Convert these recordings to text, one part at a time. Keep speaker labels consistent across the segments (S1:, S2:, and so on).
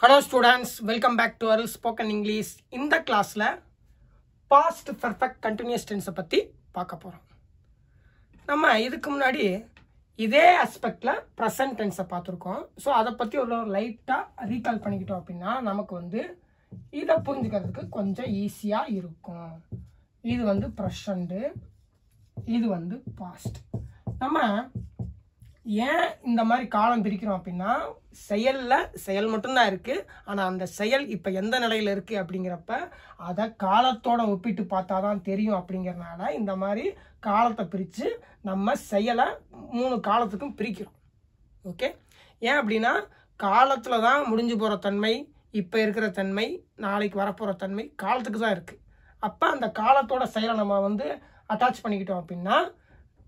S1: Hello students, welcome back to our spoken English. இந்த கிளாஸ்ல past perfect continuous tense பத்தி பார்க்க போறோம். நம்ம இதுக்கு முன்னாடி இதே aspectல present tense பார்த்திருக்கோம். சோ அத பத்தி ஒரு லைட்டா ரீகால் பண்ணிக்கிட்டோம் அப்படினா நமக்கு இத புரிஞ்சிக்கிறதுக்கு கொஞ்சம் ஈஸியா இருக்கும். இது present, இது past. நம்ம ஏன் இந்த மாதிரி காலம் பிரிக்கிறோம் அப்படின்னா செயல் மட்டும் தான் இருக்கு. ஆனா அந்த செயல் இப்ப எந்த நிலையில இருக்கு அப்படிங்கறப்ப அத காலத்தோட ஒப்பிட்டு பார்த்தாதான் தெரியும் அப்படிங்கறனால இந்த மாதிரி காலத்தை பிரிச்சு நம்ம செயலை 3 காலத்துக்கும் பிரிக்கிறோம். ஓகே, ஏன் அப்படின்னா காலத்துல தான் முடிஞ்சு போற தன்மை, இப்ப இருக்கிற தன்மை, நாளைக்கு வரப்போற தன்மை காலத்துக்கு தான் இருக்கு. அப்ப அந்த காலத்தோட செயலை நம்ம அட்டாச் பண்ணிக்கிட்டோம் அப்படின்னா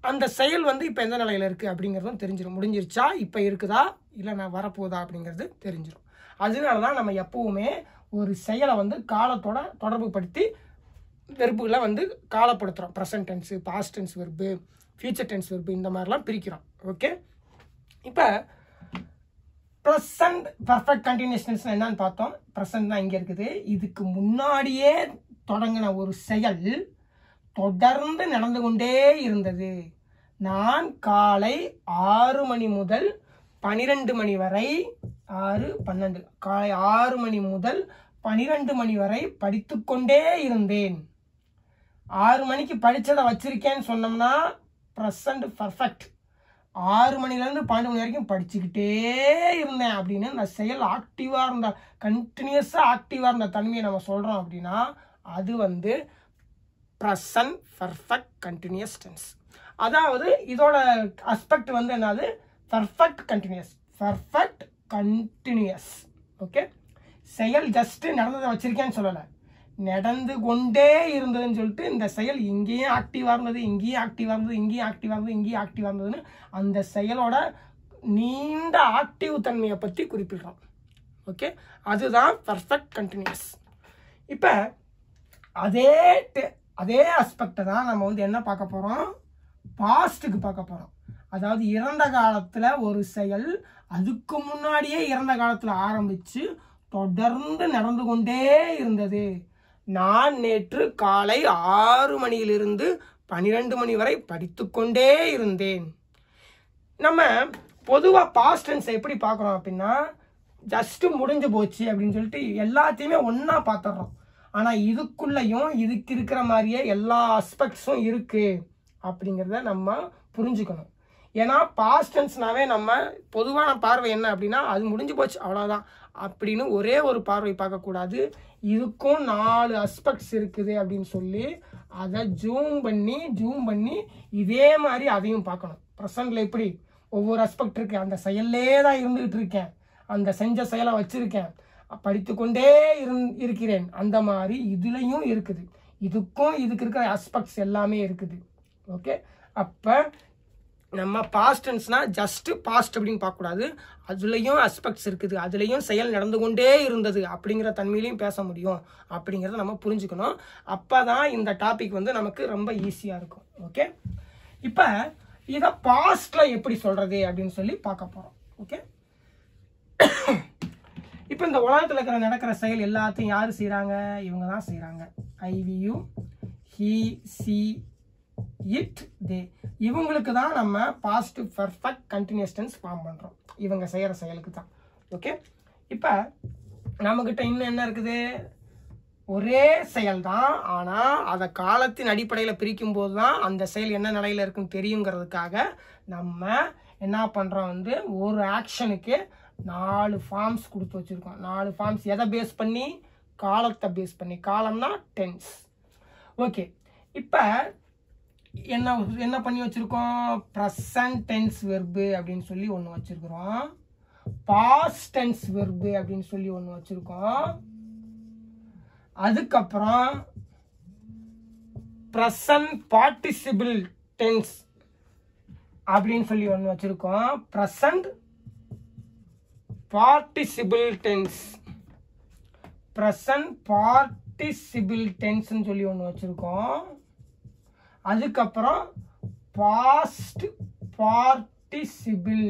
S1: அந்த செயல் இப்ப எந்த நிலையில இருக்கு அப்படிங்கறதும் தெரிஞ்சிரும். முடிஞ்சிருச்சா, இப்ப இருக்குதா, இல்ல நான் வரப்போதா அப்படிங்கிறது தெரிஞ்சிரும். அதனாலதான் நம்ம எப்பவுமே ஒரு செயலை காலத்தோட தொடர்பு படுத்தி வெர்புகளை காலப்படுத்துறோம். Present tense, past tense verb, future tense verb இந்த மாதிரிலாம் பிரிக்கிறோம். ஓகே, இப்ப பிரசன்ட் பர்ஃபெக்ட் கண்டினியூஸ் டென்ஸ் என்னன்னு பார்த்தோம். பிரசன்ட் தான் இங்க இருக்குது. இதுக்கு முன்னாடியே தொடங்கின ஒரு செயல் தொடர்ந்து நடந்து கொண்டே இருந்தது. நான் காலை 6 மணி முதல் 12 மணி வரை 6-12 காலை 6 மணி முதல் 12 மணி வரை படித்துக்கொண்டே இருந்தேன். 6 மணிக்கு படிச்சதை வச்சிருக்கேன்னு சொன்னோம்னா பிரசன்ட் பர்ஃபெக்ட். 6 மணில இருந்து 12 மணி வரைக்கும் படிச்சுக்கிட்டே இருந்தேன் அப்படின்னு அந்த செயல் ஆக்டிவா இருந்த, கண்டினியூஸா ஆக்டிவா இருந்த தன்மையை நம்ம சொல்றோம் அப்படின்னா அது present perfect continuous tense. அதாவது இதோட aspect என்னது, perfect continuous. ஓகே, செயல் ஜஸ்ட் நடந்ததை வச்சிருக்கேன்னு சொல்லல, நடந்து கொண்டே இருந்ததுன்னு சொல்லிட்டு இந்த செயல் இங்கேயும் ஆக்டிவா இருந்தது, இங்கேயும் ஆக்டிவா இருந்தது, இங்கேயும் ஆக்டிவா இருந்தது, இங்கேயும் ஆக்டிவா இருந்ததுன்னு அந்த செயலோட நீண்ட ஆக்டிவ் தன்மையை பத்தி குறிப்பிடுறோம். ஓகே, அதுதான் பர்ஃபெக்ட் கண்டினியூஸ். இப்ப அதே ஆஸ்பெக்டை தான் நம்ம என்ன பார்க்க போறோம், பாஸ்டுக்கு பார்க்க போறோம். அதாவது இறந்த காலத்துல ஒரு செயல் அதுக்கு முன்னாடியே இறந்த காலத்துல ஆரம்பிச்சு தொடர்ந்து நடந்து கொண்டே இருந்தது. நான் நேற்று காலை 6 மணியிலிருந்து 12 மணி வரை படித்துக்கொண்டே இருந்தேன். நம்ம பொதுவா பாஸ்ட் டென்ஸ் எப்படி பார்க்கறோம் அப்படின்னா ஜஸ்ட் முடிஞ்சு போச்சு அப்படின்னு சொல்லிட்டு எல்லாத்தையுமே ஒன்னா பார்த்துடுறோம். ஆனா இதுக்குள்ளயும் இதுக்கு இருக்கிற மாதிரியே எல்லா ஆஸ்பெக்ட்ஸும் இருக்கு அப்படிங்கிறத நம்ம புரிஞ்சுக்கணும். ஏன்னா பாஸ்ட் டென்ஸ்னாவே நம்ம பொதுவான பார்வை என்ன அப்படின்னா அது முடிஞ்சு போச்சு அவ்வளவுதான் அப்படின்னு ஒரே ஒரு பார்வை பார்க்கக்கூடாது. இதுக்கும் 4 ஆஸ்பெக்ட்ஸ் இருக்குது அப்படின்னு சொல்லி அதை ஜூம் பண்ணி இதே மாதிரி அதையும் பார்க்கணும். ப்ரெசென்ட்ல எப்படி ஒவ்வொரு ஆஸ்பெக்ட் இருக்கு, அந்த செயல்லே தான் இருந்துகிட்டு இருக்கேன், அந்த செஞ்ச செயலை வச்சிருக்கேன், படித்து கொண்டே இருக்கிறேன், அந்த மாதிரி இதுலயும் இருக்குது. இதுக்கும் இதுக்கு இருக்கிற ஆஸ்பெக்ட்ஸ் எல்லாமே இருக்குது. ஓகே, அப்ப நம்ம பாஸ்ட் டென்ஸ்னா ஜஸ்ட் பாஸ்ட் அப்படின்னு பார்க்க கூடாது, அதுலயும் ஆஸ்பெக்ட்ஸ் இருக்குது, அதுலயும் செயல் நடந்து கொண்டே இருந்தது அப்படிங்கிற தன்மையிலையும் பேச முடியும் அப்படிங்கறத நம்ம புரிஞ்சுக்கணும். அப்பதான் இந்த டாபிக் நமக்கு ரொம்ப ஈஸியா இருக்கும். ஓகே, இப்ப இத பாஸ்ட்ல எப்படி சொல்றது அப்படின்னு சொல்லி பார்க்க போறோம். ஓகே, இப்ப இந்த உலகத்துல நடக்கிற செயல் எல்லாத்தையும் யாரு செய்யறாங்க, இவங்க தான் செய்யறாங்க. I we you, he, she, it, they, இவங்களுக்கு தான் நம்ம past perfect continuous tense form பண்றோம். இவங்க செய்யற செயலுக்கு தான். ஓகே, இப்ப நம்ம கிட்ட இன்னும் என்ன இருக்குது, ஒரே செயல் தான், ஆனா அத காலத்தின் அடிப்படையில பிரிக்கும் போதுதான் அந்த செயல் என்ன நிலையில இருக்குன்னு தெரியுங்கிறதுக்காக நம்ம என்ன பண்றோம், ஒரு ஆக்ஷனுக்கு 4 ஃபார்ம்ஸ் கொடுத்து வச்சிருக்கோம். 4 ஃபார்ம்ஸ் எதை பேஸ் பண்ணி, காலத்தை பேஸ் பண்ணி. காலம்னா டென்ஸ். ஓகே, இப்ப என்ன பண்ணி வச்சிருக்கோம், பிரசன்ட் டென்ஸ் வெர்பு அப்படின்னு சொல்லி ஒன்று வச்சிருக்கிறோம், பாஸ்ட் டென்ஸ் வெர்பு அப்படின்னு சொல்லி ஒன்று வச்சிருக்கோம், அதுக்கப்புறம் பிரசன்ட் பார்ட்டிசிபிள் டென்ஸ் அப்படின்னு சொல்லி ஒன்று வச்சிருக்கோம், present participle tense, present participle tense ன்னு சொல்லி ஒன்று வச்சிருக்கோம், அதுக்கப்புறம் past participle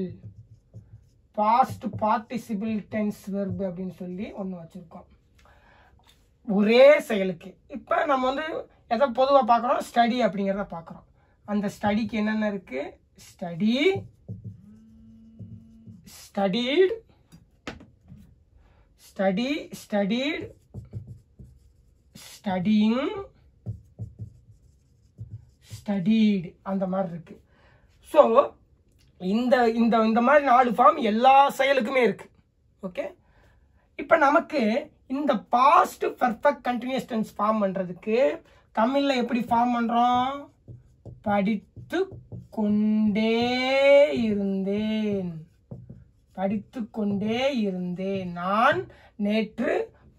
S1: past participle tense verb அப்படின்னு சொல்லி ஒன்று வச்சுருக்கோம் ஒரே செயலுக்கு. இப்போ நம்ம வந்து எதை பொதுவாக பார்க்குறோம், ஸ்டடி அப்படிங்கிறத பார்க்குறோம். அந்த ஸ்டடிக்கு என்னென்ன இருக்குது, study, studied, study, studied, studying, studied, அந்த மாதிரி இருக்கு. ஸோ இந்த இந்த இந்த மாதிரி 4 ஃபார்ம் எல்லா செயலுக்குமே இருக்கு. ஓகே, இப்போ நமக்கு இந்த past perfect continuous tense form பண்ணுறதுக்கு தமிழில் எப்படி ஃபார்ம் பண்ணுறோம், படித்து கொண்டே இருந்தேன், படித்து கொண்டே இருந்தேன், நான் நேற்று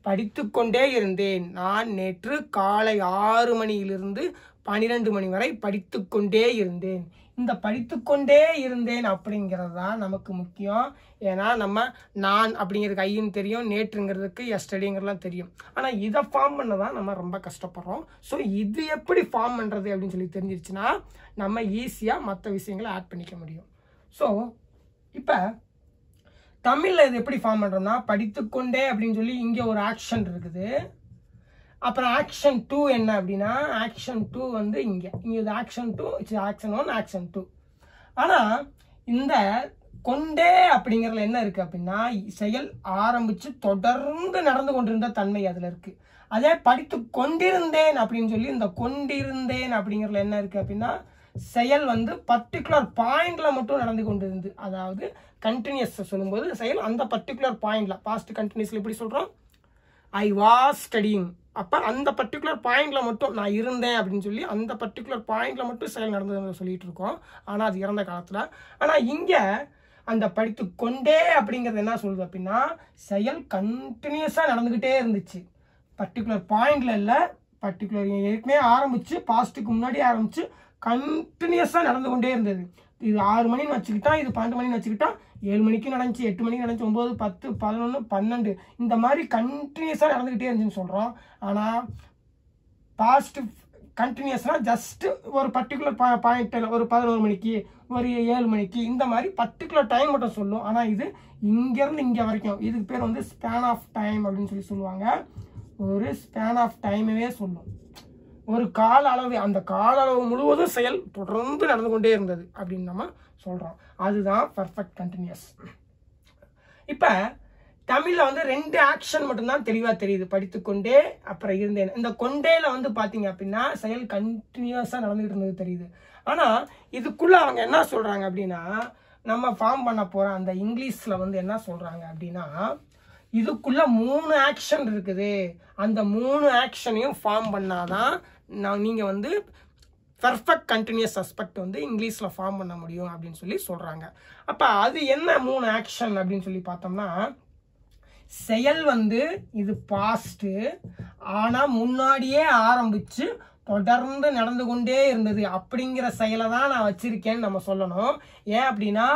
S1: படித்து கொண்டே இருந்தேன், நான் நேற்று காலை 6 மணியிலிருந்து 12 மணி வரை படித்து கொண்டே இருந்தேன். இந்த படித்து கொண்டே இருந்தேன் அப்படிங்கிறது தான் நமக்கு முக்கியம். ஏன்னா நம்ம நான் அப்படிங்கிறதுக்கு ஐன்னு தெரியும், நேற்றுங்கிறதுக்கு எஸ்டடிங்கிறதுலாம் தெரியும். ஆனால் இதை ஃபார்ம் பண்ண தான் நம்ம ரொம்ப கஷ்டப்படுறோம். ஸோ இது எப்படி ஃபார்ம் பண்ணுறது அப்படின்னு சொல்லி தெரிஞ்சிருச்சுன்னா நம்ம ஈஸியாக மற்ற விஷயங்களை ஆட் பண்ணிக்க முடியும். ஸோ இப்போ தமிழில் இது எப்படி ஃபார்ம் பண்ணுறோம்னா, படித்துக்கொண்டே அப்படின்னு சொல்லி இங்கே ஒரு ஆக்ஷன் இருக்குது. அப்புறம் ஆக்ஷன் 2 என்ன அப்படின்னா, ஆக்ஷன் 2 வந்து இங்கே இது ஆக்ஷன் 2, ஆக்ஷன் 1, ஆக்ஷன் 2. ஆனால் இந்த கொண்டே அப்படிங்கிறதுல என்ன இருக்குது அப்படின்னா, செயல் ஆரம்பித்து தொடர்ந்து நடந்து கொண்டிருந்த தன்மை அதில் இருக்குது. அதே படித்து கொண்டிருந்தேன் அப்படின்னு சொல்லி இந்த கொண்டிருந்தேன் அப்படிங்கிறதுல என்ன இருக்குது அப்படின்னா, செயல் வந்து பர்டிகுலர் பாயிண்டில் மட்டும் நடந்து கொண்டிருந்து, அதாவது கண்டினியூஸ் சொல்லும்போது செயல் அந்த பர்டிகுலர் பாயிண்டில், பாஸ்ட் கண்டினியூஸில் எப்படி சொல்கிறோம், ஐ வாஸ் ஸ்டடியிங், அப்போ அந்த பர்டிகுலர் பாயிண்டில் மட்டும் நான் இருந்தேன் அப்படின்னு சொல்லி அந்த பர்டிகுலர் பாயிண்டில் மட்டும் செயல் நடந்ததுன்னு சொல்லிட்டு இருக்கோம். ஆனால் அது இறந்த காலத்தில். ஆனால் இங்கே அந்த படித்து கொண்டே அப்படிங்கிறது என்ன சொல்லுது அப்படின்னா, செயல் கண்டினியூஸாக நடந்துக்கிட்டே இருந்துச்சு, பர்டிகுலர் பாயிண்டில் இல்லை, பர்டிகுலர் ஏற்கனவே ஆரம்பித்து பாஸ்ட்டுக்கு முன்னாடி ஆரம்பித்து கண்டினியூஸாக நடந்து கொண்டே இருந்தது. இது 6 மணின்னு வச்சுக்கிட்டா, இது 12 மணின்னு வச்சுக்கிட்டா, 7 மணிக்கு நடந்துச்சு, 8 மணிக்கு நடந்துச்சு, 9, 10, 11, 12 இந்த மாதிரி கண்டினியூஸாக நடந்துக்கிட்டே இருந்துச்சுன்னு சொல்கிறோம். ஆனால் பாஸ்ட் கண்டினியூஸ்னால் ஜஸ்ட் ஒரு பர்டிகுலர் பாயிண்டில் ஒரு 11 மணிக்கு, ஒரு 7 மணிக்கு, இந்த மாதிரி பர்டிகுலர் டைம் மட்டும் சொல்லும். ஆனால் இது இங்கேருந்து இங்கே வரைக்கும், இதுக்கு பேர் வந்து ஸ்பேன் ஆஃப் டைம் அப்படின்னு சொல்லி சொல்லுவாங்க. ஒரு ஸ்பேன் ஆஃப் டைமே சொல்லும், ஒரு கால அளவு, அந்த கால அளவு முழுவதும் செயல் தொடர்ந்து நடந்து கொண்டே இருந்தது அப்படின்னு நம்ம சொல்கிறோம். அதுதான் பர்ஃபெக்ட் கண்டினியூஸ். இப்போ தமிழில் வந்து 2 ஆக்ஷன் மட்டும்தான் தெளிவாக தெரியுது, படித்துக்கொண்டே அப்புறம் இருந்தேன். இந்த கொண்டேல வந்து பார்த்தீங்க அப்படின்னா செயல் கண்டினியூஸாக நடந்துகிட்டு இருந்தது தெரியுது. ஆனால் இதுக்குள்ளே அவங்க என்ன சொல்கிறாங்க அப்படின்னா, நம்ம ஃபார்ம் பண்ண போகிற அந்த இங்கிலீஷில் வந்து என்ன சொல்கிறாங்க அப்படின்னா, இதுக்குள்ள 3 ஆக்ஷன் இருக்குது, அந்த 3 ஆக்ஷனையும் ஃபார்ம் பண்ணாதான் நீங்கள் வந்து பெர்ஃபெக்ட் கண்டினியூஸ் சஸ்பெக்ட் வந்து இங்கிலீஷில் ஃபார்ம் பண்ண முடியும் அப்படின்னு சொல்லி சொல்கிறாங்க. அப்போ அது என்ன 3 ஆக்ஷன் அப்படின்னு சொல்லி பார்த்தோம்னா, செயல் வந்து இது பாஸ்ட்டு, ஆனால் முன்னாடியே ஆரம்பித்து தொடர்ந்து நடந்து கொண்டே இருந்தது அப்படிங்கிற செயலை தான் நான் வச்சுருக்கேன்னு நம்ம சொல்லணும். ஏன் அப்படின்னா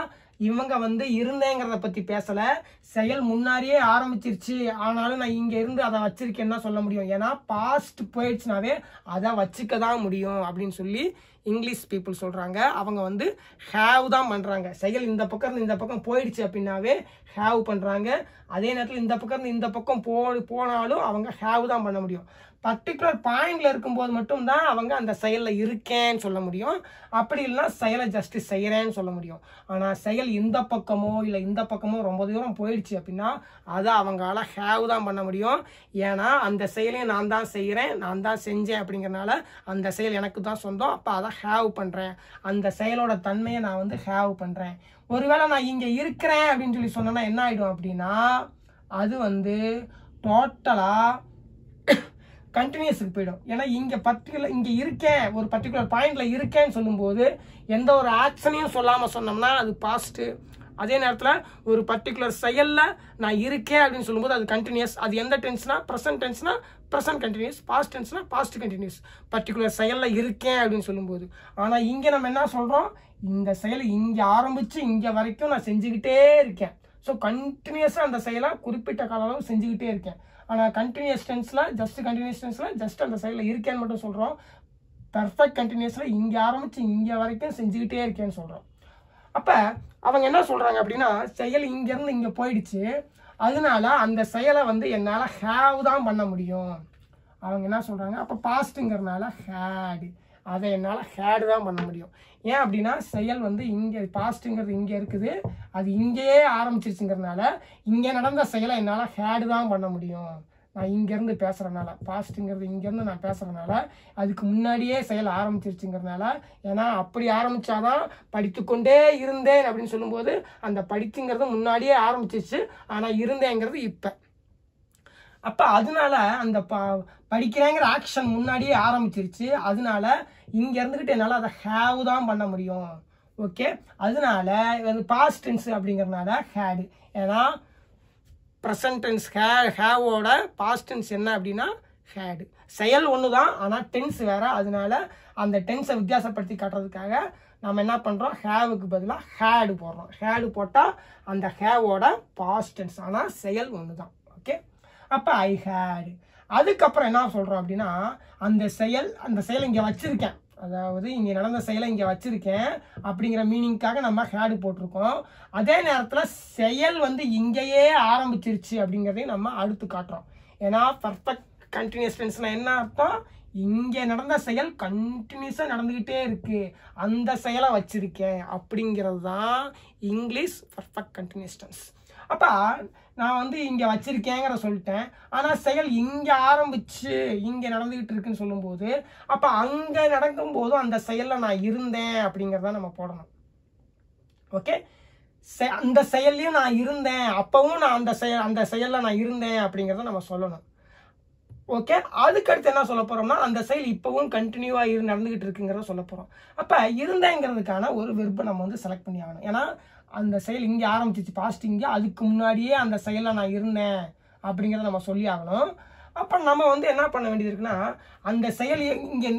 S1: இவங்க வந்து இருந்தேங்கிறத பற்றி பேசலை, செயல் முன்னாடியே ஆரம்பிச்சிருச்சு ஆனாலும் நான் இங்கே இருந்து அதை வச்சிருக்கேன்னு தான் சொல்ல முடியும். ஏன்னா பாஸ்ட் போயிடுச்சுனாவே அதை வச்சுக்க தான் முடியும் அப்படின்னு சொல்லி இங்கிலீஷ் பீப்புள் சொல்கிறாங்க. அவங்க வந்து ஹேவ் தான் பண்ணுறாங்க. செயல் இந்த பக்கம் இருந்து இந்த பக்கம் போயிடுச்சு அப்படின்னாவே ஹேவ் பண்ணுறாங்க. அதே நேரத்தில் இந்த பக்கம் இருந்து இந்த பக்கம் போனாலும் அவங்க ஹேவ் தான் பண்ண முடியும். பர்டிகுலர் பாயிண்டில் இருக்கும்போது மட்டும்தான் அவங்க அந்த செயலில் இருக்கேன்னு சொல்ல முடியும். அப்படி இல்லைன்னா செயலை ஜஸ்ட்டு செய்கிறேன்னு சொல்ல முடியும். ஆனால் செயல் இந்த பக்கமோ இல்லை இந்த பக்கமோ ரொம்ப தூரம் போயிடுச்சு அப்படின்னா அதை அவங்களால ஹேவ் தான் பண்ண முடியும். ஏன்னா அந்த செயலையும் நான் தான் செய்கிறேன், நான் தான் செஞ்சேன் அப்படிங்கிறனால அந்த செயல் எனக்கு தான் சொந்தம். அப்போ அதை ஹேவ் பண்ணுறேன், அந்த செயலோட தன்மையை நான் வந்து ஹேவ் பண்ணுறேன். ஒருவேளை நான் இங்கே இருக்கிறேன் அப்படின்னு சொல்லி சொன்னேன்னா என்ன ஆகிடும் அப்படின்னா, அது வந்து டோட்டலாக கண்டினியூஸுக்கு போயிடும். ஏன்னா இங்கே இருக்கேன், ஒரு பர்டிகுலர் பாயிண்டில் இருக்கேன்னு சொல்லும்போது எந்த ஒரு ஆக்ஷனையும் சொல்லாமல் சொன்னோம்னா அது பாஸ்ட்டு. அதே நேரத்தில் ஒரு பர்டிகுலர் செயலில் நான் இருக்கேன் அப்படின்னு சொல்லும்போது அது கண்டினியூஸ். அது எந்த டென்ஸ்னா, ப்ரெசன்ட் டென்ஸ்னா ப்ரெசன்ட் கண்டினியூஸ், பாஸ்ட் டென்ஸ்னா பாஸ்ட் கண்டினியூஸ், பர்டிகுலர் செயலில் இருக்கேன் அப்படின்னு சொல்லும்போது. ஆனால் இங்கே நம்ம என்ன சொல்கிறோம், இந்த செயல் இங்கே ஆரம்பித்து இங்கே வரைக்கும் நான் செஞ்சுக்கிட்டே இருக்கேன். ஸோ கண்டினியூஸாக அந்த செயலை குறிப்பிட்ட கால அளவு செஞ்சுக்கிட்டே இருக்கேன். ஆனால் கண்டினியூஸ் டென்ஸில் ஜஸ்ட் அந்த செயலில் இருக்கேன்னு மட்டும் சொல்கிறோம். பர்ஃபெக்ட் கண்டினியூஸில் இங்கே ஆரம்பித்து இங்கே வரைக்கும் செஞ்சுக்கிட்டே இருக்கேன்னு சொல்கிறோம். அப்போ அவங்க என்ன சொல்கிறாங்க அப்படின்னா செயல் இங்கேருந்து இங்கே போயிடுச்சு, அதனால அந்த செயலை வந்து என்னால் ஹேவ் தான் பண்ண முடியும். அவங்க என்ன சொல்கிறாங்க, அப்போ பாஸ்ட்டுங்கிறதுனால ஹேடு, அதை என்னால் ஹேடு தான் பண்ண முடியும். ஏன் அப்படின்னா செயல் வந்து இங்கே பாஸ்ட்டுங்கிறது இங்கே இருக்குது, அது இங்கேயே ஆரம்பிச்சிருச்சுங்கிறதுனால இங்கே நடந்த செயலை என்னால் ஹேடு தான் பண்ண முடியும். நான் இங்கேருந்து பேசுகிறனால, பாஸ்ட்டுங்கிறது இங்கேருந்து நான் பேசுகிறனால அதுக்கு முன்னாடியே செயல் ஆரம்பிச்சிருச்சுங்கிறதுனால, ஏன்னா அப்படி ஆரம்பித்தாதான் படித்துக்கொண்டே இருந்தேன் அப்படின்னு சொல்லும்போது அந்த படித்துங்கிறது முன்னாடியே ஆரம்பிச்சிருச்சு, ஆனால் இருந்தேங்கிறது இப்போ. அப்போ அதனால அந்த படிக்கிறேங்கிற ஆக்ஷன் முன்னாடியே ஆரம்பிச்சிருச்சு, அதனால இங்கே இருந்துக்கிட்டு என்னால் அதை ஹேவ் தான் பண்ண முடியும். ஓகே, அதனால அது பாஸ்ட் டென்ஸ் அப்படிங்கிறதுனால ஹேடு. ஏன்னா ப்ரெசன்ட் டென்ஸ் ஹேவோட பாஸ்ட் டென்ஸ் என்ன அப்படின்னா ஹேடு. செயல் ஒன்று தான், ஆனால் டென்ஸ் வேறு. அதனால அந்த டென்ஸை வித்தியாசப்படுத்தி காட்டுறதுக்காக நம்ம என்ன பண்ணுறோம், ஹேவுக்கு பதிலாக ஹேடு போடுறோம். ஹேடு போட்டால் அந்த ஹேவோட பாஸ்ட் டென்ஸ், ஆனால் செயல் ஒன்று தான். ஓகே, அப்போ ஐ ஹேடு. அதுக்கப்புறம் என்ன சொல்கிறோம் அப்படின்னா அந்த செயல் இங்கே வச்சுருக்கேன், அதாவது இங்கே நடந்த செயலை இங்கே வச்சுருக்கேன் அப்படிங்கிற மீனிங்காக நம்ம ஹேடு போட்டிருக்கோம். அதே நேரத்தில் செயல் வந்து இங்கேயே ஆரம்பிச்சிருச்சு அப்படிங்கிறதையும் நம்ம அடுத்து காட்டுறோம். ஏன்னா பர்ஃபெக்ட் கண்டினியூஸ் டென்ஸ்னால் என்ன அர்த்தம், இங்கே நடந்த செயல் கண்டினியூஸாக நடந்துக்கிட்டே இருக்குது, அந்த செயலை வச்சுருக்கேன் அப்படிங்கிறது தான் இங்கிலீஷ் பர்ஃபெக்ட் கண்டினியூஸ் டென்ஸ். அப்போ நான் வந்து இங்கே வச்சுருக்கேங்கிற சொல்லிட்டேன், ஆனால் செயல் இங்கே ஆரம்பித்து இங்கே நடந்துக்கிட்டு இருக்குன்னு சொல்லும்போது அப்போ அங்கே நடக்கும்போதும் அந்த செயலில் நான் இருந்தேன் அப்படிங்கிறத நம்ம போடணும். ஓகே, அந்த செயல்லையும் நான் இருந்தேன், அப்பவும் நான் அந்த செயலில் நான் இருந்தேன் அப்படிங்கிறத நம்ம சொல்லணும். ஓகே, அதுக்கடுத்து என்ன சொல்ல போகிறோம்னா அந்த செயல் இப்போவும் கண்டினியூவாக நடந்துக்கிட்டு இருக்குங்கிறத சொல்ல போகிறோம். அப்போ இருந்தேங்கிறதுக்கான ஒரு வெர்பை நம்ம வந்து செலக்ட் பண்ணி ஆகணும். ஏன்னா அந்த செயல் இங்கே ஆரம்பிச்சிச்சு, பாஸ்ட் இங்கே, அதுக்கு முன்னாடியே அந்த செயலில் நான் இருந்தேன் அப்படிங்கிறத நம்ம சொல்லி ஆகணும். அப்போ நம்ம வந்து என்ன பண்ண வேண்டியது இருக்குன்னா அந்த செயல் இங்கே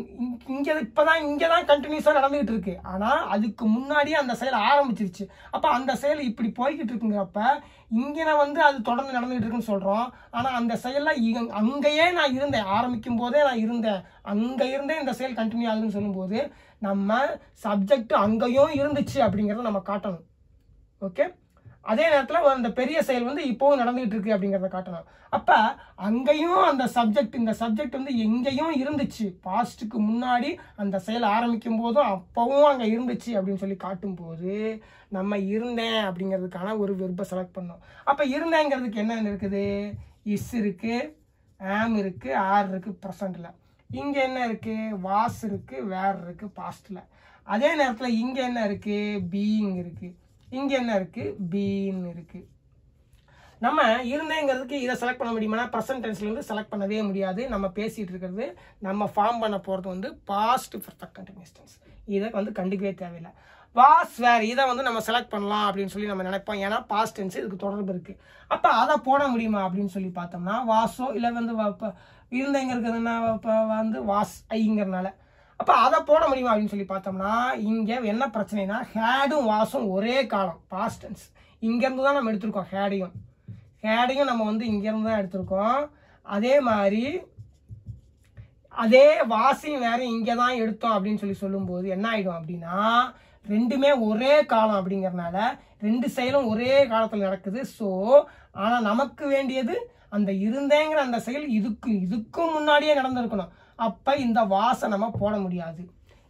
S1: இங்கே தான் கண்டினியூஸாக நடந்துகிட்டு இருக்கு, ஆனால் அதுக்கு முன்னாடியே அந்த செயல் ஆரம்பிச்சிருச்சு. அப்போ அந்த செயல் இப்படி போய்கிட்டு இருக்குங்கிறப்ப இங்கே நான் வந்து அது தொடர்ந்து நடந்துகிட்டு இருக்குன்னு சொல்கிறோம், ஆனால் அந்த செயலில் அங்கேயே நான் இருந்தேன், ஆரம்பிக்கும் போதே நான் இருந்தேன், அங்கே இருந்தே இந்த செயல் கண்டினியூ ஆகுதுன்னு சொல்லும்போது நம்ம சப்ஜெக்ட் அங்கேயும் இருந்துச்சு அப்படிங்கிறத நம்ம காட்டணும். ஓகே, அதே நேரத்தில் அந்த பெரிய செயல் வந்து இப்போவும் நடந்துகிட்டு இருக்கு அப்படிங்கிறத காட்டணும். அப்போ அங்கேயும் அந்த இந்த சப்ஜெக்ட் வந்து எங்கேயும் இருந்துச்சு, பாஸ்ட்டுக்கு முன்னாடி அந்த செயல் ஆரம்பிக்கும் போதும் அப்பவும் அங்கே இருந்துச்சு அப்படின்னு சொல்லி காட்டும்போது நம்ம இருந்தேன் அப்படிங்கிறதுக்கான ஒரு வெர்பை செலக்ட் பண்ணோம். அப்போ இருந்தேங்கிறதுக்கு என்னென்ன இருக்குது, இஸ் இருக்குது, ஆம் இருக்குது, ஆர் இருக்குது ப்ரெசண்டில். இங்கே என்ன இருக்குது, வாஸ் இருக்குது, வேர் இருக்குது பாஸ்ட்டில். அதே நேரத்தில் இங்கே என்ன இருக்குது, பீயிங் இருக்குது, இங்கே என்ன இருக்குது, பீன் இருக்குது. நம்ம இருந்தேங்கிறதுக்கு இதை செலக்ட் பண்ண முடியுமானா ப்ரெசன்ட் டென்ஸ்லேருந்து செலக்ட் பண்ணவே முடியாது. நம்ம பேசிகிட்டு இருக்கிறது, நம்ம ஃபார்ம் பண்ண போகிறது வந்து பாஸ்ட் பர்ஃபெக்ட் கண்டினியூஸ் டென்ஸ். இதை வந்து கண்டுக்கவே தேவையில்லை. வாஸ் வேர் இதை வந்து நம்ம செலக்ட் பண்ணலாம் அப்படின்னு சொல்லி நம்ம நினைப்போம், ஏன்னா பாஸ்ட் டென்ஸ் இதுக்கு தொடர்பு இருக்குது. அப்போ அதை போட முடியுமா அப்படின்னு சொல்லி பார்த்தோம்னா வாஸோ இல்லை வந்து இருந்தேங்கிறதுனா இப்போ வந்து வாஸ் ஐங்கிறதுனால அப்போ அதை போட முடியுமா அப்படின்னு சொல்லி பார்த்தோம்னா இங்கே என்ன பிரச்சனைனா ஹேடும் வாஸும் ஒரே காலம் பாஸ்ட் டென்ஸ். இங்கேருந்து தான் நம்ம எடுத்திருக்கோம், ஹேடையும் நம்ம வந்து இங்கேருந்து தான் எடுத்திருக்கோம். அதே மாதிரி அதே வாசியும் வேற இங்கே தான் எடுத்தோம் அப்படின்னு சொல்லி சொல்லும்போது என்ன ஆகிடும் அப்படின்னா ரெண்டுமே ஒரே காலம் அப்படிங்கிறதுனால ரெண்டு செயலும் ஒரே காலத்தில் நடக்குது. ஸோ ஆனால் நமக்கு வேண்டியது அந்த இருந்தேங்கிற அந்த செயல் இதுக்கும் முன்னாடியே நடந்திருக்கணும். அப்போ இந்த வாசை நம்ம போட முடியாது.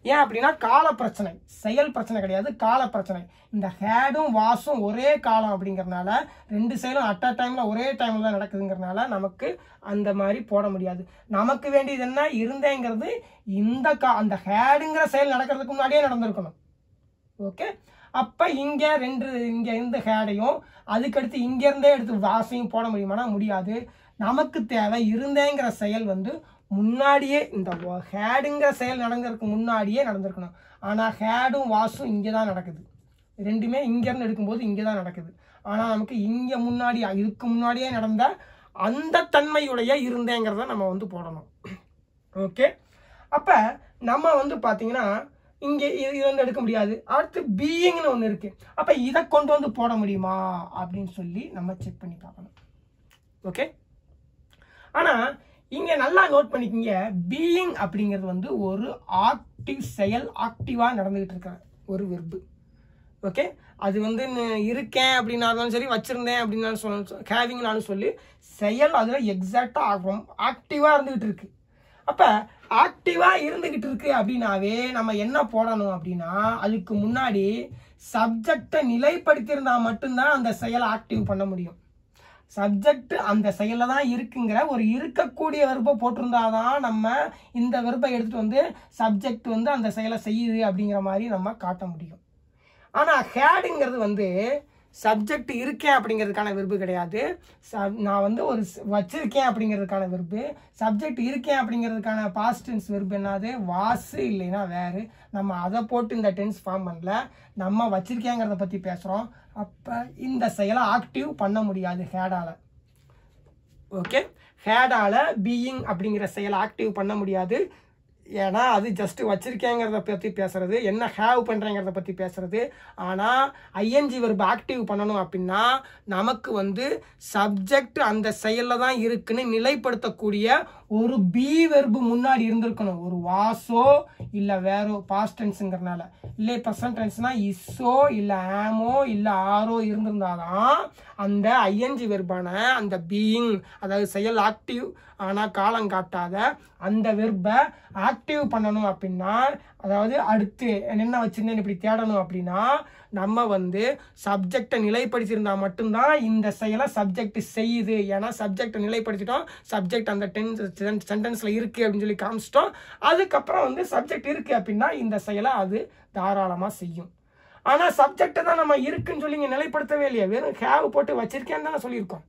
S1: ஏன் அப்படின்னா கால பிரச்சனை, செயல் பிரச்சனை கிடையாது, கால பிரச்சனை. இந்த ஹேடும் வாஸும் ஒரே காலம் அப்படிங்கிறதுனால ரெண்டு செயலும் அட் அ டைமில் ஒரே டைமில் தான் நடக்குதுங்கிறதுனால நமக்கு அந்த மாதிரி போட முடியாது. நமக்கு வேண்டியது என்ன, இருந்தேங்கிறது அந்த ஹேடுங்கிற செயல் நடக்கிறதுக்கு முன்னாடியே நடந்திருக்கணும். ஓகே, அப்போ இங்கே இங்கே இருந்த ஹேடையும் அதுக்கடுத்து இங்கேருந்தே எடுத்து வாசையும் போட முடியுமானா முடியாது. நமக்கு தேவை இருந்தேங்கிற செயல் வந்து முன்னாடியே இந்த ஹேடுங்கிற செயல் நடக்கிறதுக்கு முன்னாடியே நடந்திருக்கணும். ஆனால் ஹேடும் வாஸும் இங்கே தான் நடக்குது, ரெண்டுமே இங்கேருந்து எடுக்கும்போது இங்கே தான் நடக்குது. ஆனால் நமக்கு இங்கே இதுக்கு முன்னாடியே நடந்த அந்த தன்மையுடைய இருந்தேங்கிறத நம்ம வந்து போடணும். ஓகே, அப்போ நம்ம வந்து பார்த்தீங்கன்னா இங்கே இது வந்து எடுக்க முடியாது. அடுத்து பீயிங்னு ஒன்று இருக்குது. அப்போ இதை கொண்டு வந்து போட முடியுமா அப்படின்னு சொல்லி நம்ம செக் பண்ணி பார்க்கணும். ஓகே, ஆனால் இங்கே நல்லா நோட் பண்ணிக்கிங்க, பீயிங் அப்படிங்கிறது வந்து ஒரு ஆக்டிவ் செயல், ஆக்டிவாக நடந்துகிட்டு இருக்கிற ஒரு வெர்பு. ஓகே, அது வந்து இருக்கேன் அப்படின்னாலும் சரி, வச்சிருந்தேன் அப்படின்னாலும் சொல்ல ஹேவிங்னாலும் சொல்லி செயல் அதில் எக்ஸாக்டாக ஆக்டிவாக இருந்துகிட்டு இருக்கு. அப்போ ஆக்டிவாக இருந்துகிட்டு இருக்கு அப்படின்னாவே நம்ம என்ன போடணும் அப்படின்னா, அதுக்கு முன்னாடி சப்ஜெக்டை நிலைப்படுத்தியிருந்தா மட்டும்தான் அந்த செயலை ஆக்டிவ் பண்ண முடியும். சப்ஜெக்ட் அந்த செயலில் தான் இருக்குங்கிற ஒரு இருக்கக்கூடிய வெர்பை போட்டிருந்தாதான் நம்ம இந்த வெர்பை எடுத்துகிட்டு வந்து சப்ஜெக்ட் வந்து அந்த செயலை செய்யுது அப்படிங்கிற மாதிரி நம்ம காட்ட முடியும். ஆனால் ஹேடுங்கிறது வந்து சப்ஜெக்ட் இருக்கேன் அப்படிங்கிறதுக்கான வெர்பு கிடையாது. நான் வந்து ஒரு வச்சிருக்கேன் அப்படிங்கிறதுக்கான வெர்பு. சப்ஜெக்ட் இருக்கேன் அப்படிங்கிறதுக்கான பாஸ்ட் டென்ஸ் வெர்பு என்னது? வாசு, இல்லைன்னா வேறு. நம்ம அதை போட்டு இந்த டென்ஸ் ஃபார்ம் பண்ணல, நம்ம வச்சிருக்கேங்கிறத பற்றி பேசுகிறோம். அப்போ இந்த செயலை ஆக்டிவ் பண்ண முடியாது ஹேடால். ஓகே, ஹேடால் பீயிங் அப்படிங்கிற செயலை ஆக்டிவ் பண்ண முடியாது. ஏன்னா அது ஜஸ்ட்டு வச்சிருக்கேங்கிறத பற்றி பேசுறது, என்ன ஹேவ் பண்ணுறேங்கிறத பற்றி பேசுறது. ஆனால் ஐஎன்ஜி வெர்பு ஆக்டிவ் பண்ணணும் அப்படின்னா நமக்கு வந்து சப்ஜெக்ட் அந்த செயலில் தான் இருக்குன்னு நிலைப்படுத்தக்கூடிய ஒரு பி வெர்பு முன்னாடி இருந்திருக்கணும். ஒரு வாசோ இல்லை வேறோ பாஸ்ட் டென்ஸுங்கிறனால, இல்லை ப்ரெசன்ட் டென்ஸ்னால் இஸ்ஸோ இல்லை ஆமோ இல்லை ஆரோ இருந்திருந்தாதான் அந்த ஐஎன்ஜி வெர்பான அந்த பீயிங், அதாவது செயல் ஆக்டிவ் ஆனால் காலம் காட்டாத அந்த வெர்பை ஆக்டிவ் பண்ணணும் அப்படின்னா, அதாவது அடுத்து என்ன வச்சிருந்தேன் இப்படி தேடணும் அப்படின்னா நம்ம வந்து சப்ஜெக்டை நிலைப்படுத்தியிருந்தா மட்டும்தான் இந்த செயலை சப்ஜெக்ட் செய்யுது. ஏன்னா சப்ஜெக்டை நிலைப்படுத்திட்டோம், சப்ஜெக்ட் அந்த சென்டென்ஸில் இருக்குது அப்படின்னு சொல்லி காமிச்சிட்டோம். அதுக்கப்புறம் வந்து சப்ஜெக்ட் இருக்குது அப்படின்னா இந்த செயலை அது தாராளமாக செய்யும். ஆனால் சப்ஜெக்டை தான் நம்ம இருக்குன்னு சொல்லி இங்கே நிலைப்படுத்தவே இல்லையா, வெறும் ஹேவ் போட்டு வச்சிருக்கேன்னு தானே சொல்லியிருக்கோம்.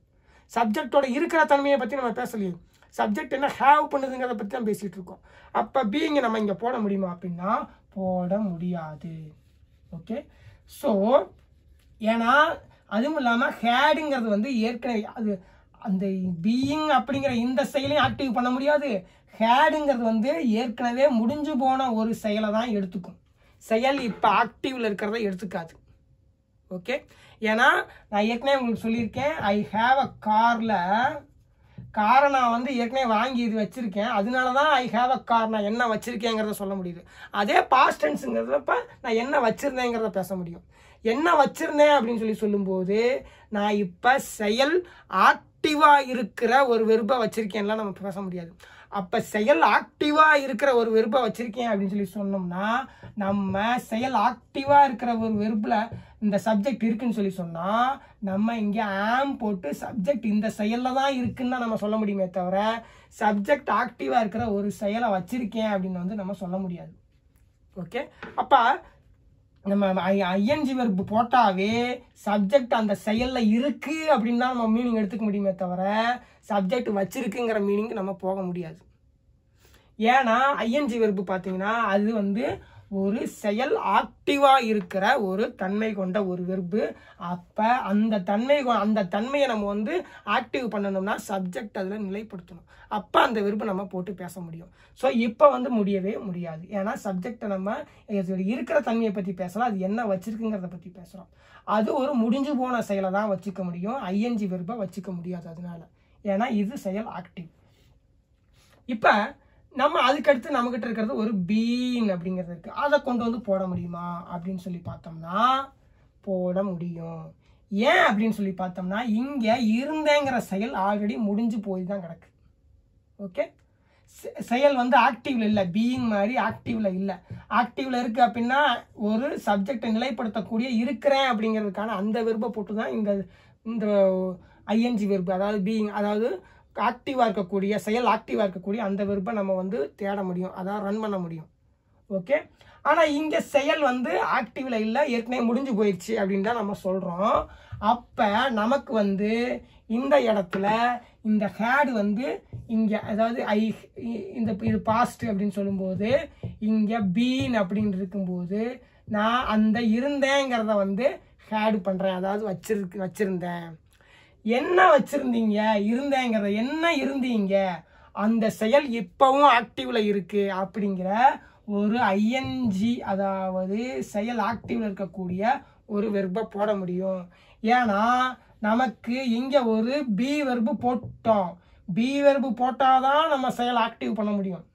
S1: சப்ஜெக்டோட இருக்கிற தன்மையை பற்றி நம்ம பேசலையே, சப்ஜெக்ட் என்ன ஹேவ் பண்ணுதுங்கிறத பற்றி தான் பேசிகிட்டு இருக்கோம். அப்போ பீயிங்கை நம்ம இங்கே போட முடியுமா அப்படின்னா போட முடியாது. ஓகே, ஸோ ஏன்னா அதுவும் இல்லாமல் ஹேடுங்கிறது வந்து ஏற்கனவே அது அந்த பீயிங் அப்படிங்கிற இந்த செயலையும் ஆக்டிவ் பண்ண முடியாது. ஹேடுங்கிறது வந்து ஏற்கனவே முடிஞ்சு போன ஒரு செயலை தான் எடுத்துக்கும். செயல் இப்போ ஆக்டிவில் இருக்கிறத எடுத்துக்காது. ஓகே, ஏன்னா நான் ஏற்கனவே உங்களுக்கு சொல்லியிருக்கேன், ஐ ஹேவ் அ காரை நான் வந்து ஏற்கனவே வாங்கி இது வச்சுருக்கேன், அதனால தான் ஐ ஹேவ் அ கார், நான் என்ன வச்சுருக்கேங்கிறத சொல்ல முடியுது. அதே பாஸ்ட் டென்ஸுங்கிறப்ப நான் என்ன வச்சுருந்தேங்கிறத பேச முடியும். என்ன வச்சுருந்தேன் அப்படின்னு சொல்லும்போது நான் இப்போ செயல் ஆக்டிவாக இருக்கிற ஒரு வெர்பை வச்சுருக்கேன்லாம் நம்ம பேச முடியாது. அப்போ செயல் ஆக்டிவாக இருக்கிற ஒரு வெர்பை வச்சுருக்கேன் அப்படின்னு சொன்னோம்னா நம்ம செயல் ஆக்டிவாக இருக்கிற ஒரு வெர்பில் இந்த சப்ஜெக்ட் இருக்குன்னு சொன்னால் நம்ம இங்கே ஆம் போட்டு சப்ஜெக்ட் இந்த செயலில் தான் இருக்குன்னு தான் நம்ம சொல்ல முடியுமே தவிர சப்ஜெக்ட் ஆக்டிவாக இருக்கிற ஒரு செயலை வச்சுருக்கேன் அப்படின்னு வந்து நம்ம சொல்ல முடியாது. ஓகே, அப்போ நம்ம ஐஎன்ஜி வெர்பு போட்டாவே சப்ஜெக்ட் அந்த செயலில் இருக்குது அப்படின்னு தான் நம்ம மீனிங் எடுத்துக்க முடியுமே தவிர சப்ஜெக்ட் வச்சிருக்குங்கிற மீனிங் நம்ம போக முடியாது. ஏன்னா ஐஎன்ஜி வெர்பு பார்த்தீங்கன்னா அது வந்து ஒரு செயல் ஆக்டிவாக இருக்கிற ஒரு தன்மை கொண்ட ஒரு வெர்பு. அப்போ அந்த தன்மையை நம்ம வந்து ஆக்டிவ் பண்ணணும்னா சப்ஜெக்ட் அதில் நிலைப்படுத்தணும். அப்போ அந்த வெர்பை நம்ம போட்டு பேச முடியும். ஸோ இப்போ வந்து முடியவே முடியாது. ஏன்னா சப்ஜெக்டை நம்ம இருக்கிற தன்மையை பற்றி பேசலாம், அது என்ன வச்சிருக்குங்கிறத பற்றி பேசுகிறோம். அது ஒரு முடிஞ்சு போன செயலை தான் வச்சுக்க முடியும், ஐஎன்ஜி வெர்பை வச்சுக்க முடியாது. அதனால ஏன்னா இது செயல் ஆக்டிவ். இப்போ நம்ம அதுக்கடுத்து நம்மகிட்ட இருக்கிறது ஒரு பீன் அப்படிங்கிறது இருக்குது, அதை கொண்டு வந்து போட முடியுமா அப்படின்னு சொல்லி பார்த்தோம்னா போட முடியும். ஏன் அப்படின்னு சொல்லி பார்த்தோம்னா இங்கே இருந்தேங்கிற செயல் ஆல்ரெடி முடிஞ்சு போய் தான் கிடக்கு. ஓகே, செயல் வந்து ஆக்டிவ்ல இல்லை, பீயிங் மாதிரி ஆக்டிவ்ல இல்லை. ஆக்டிவ்ல இருக்குது அப்படின்னா ஒரு சப்ஜெக்டை நிலைப்படுத்தக்கூடிய இருக்கிறேன் அப்படிங்கிறதுக்கான அந்த வெர்பை போட்டு தான் இந்த ஐஎன்ஜி வெர்பு, அதாவது பீயிங், அதாவது ஆக்டிவாக இருக்கக்கூடிய செயல் ஆக்டிவாக இருக்கக்கூடிய அந்த வெர்பை நம்ம வந்து தேட முடியும், அதாவது ரன் பண்ண முடியும். ஓகே, ஆனால் இங்கே செயல் வந்து ஆக்டிவ்ல இல்லை, ஏற்கனவே முடிஞ்சு போயிடுச்சு அப்படின்னு தான் நம்ம சொல்கிறோம். அப்போ நமக்கு வந்து இந்த இடத்துல இந்த ஹேடு வந்து இங்கே, அதாவது இது பாஸ்ட் அப்படின்னு சொல்லும்போது இங்கே பீன் அப்படின்னு இருக்கும்போது நான் அந்த இருந்தேங்கிறத வந்து ஹேடு பண்ணுறேன், அதாவது வச்சிருந்தேன். என்ன வச்சிருந்தீங்க, இருந்தேங்கிறத என்ன இருந்தீங்க, அந்த செயல் இப்பவும் ஆக்டிவ்ல இருக்கு அப்படிங்கிற ஒரு ஐஎன்ஜி, அதாவது செயல் ஆக்டிவ்ல இருக்கக்கூடிய ஒரு வெர்பை போட முடியும். ஏன்னா நமக்கு இங்க ஒரு பி வெர்பு போட்டோம், பி வெர்பு போட்டாதான் நம்ம செயல் ஆக்டிவ் பண்ண முடியும்.